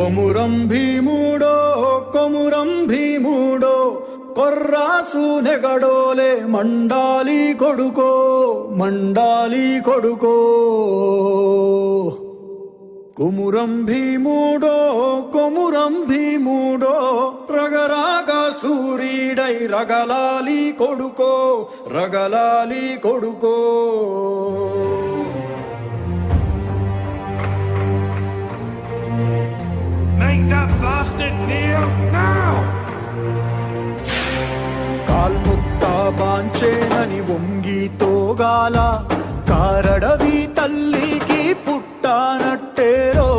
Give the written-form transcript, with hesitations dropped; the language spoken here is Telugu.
కొమురం భీముడో కొమురం భీముడో కొర్రాసు నెగడోలే మండాలి కొడుకో మండాలి కొడుకో కొమురం భీముడో కొమురం భీముడో రగరాగ సూరీడై రగలాలి కొడుకో రగలాలి కొడుకో Make that bastard kneel now! కాల్ముక్తా బాంచేనని వంగి తోగాల కారడవి తల్లికి పుట్టానట్టేరో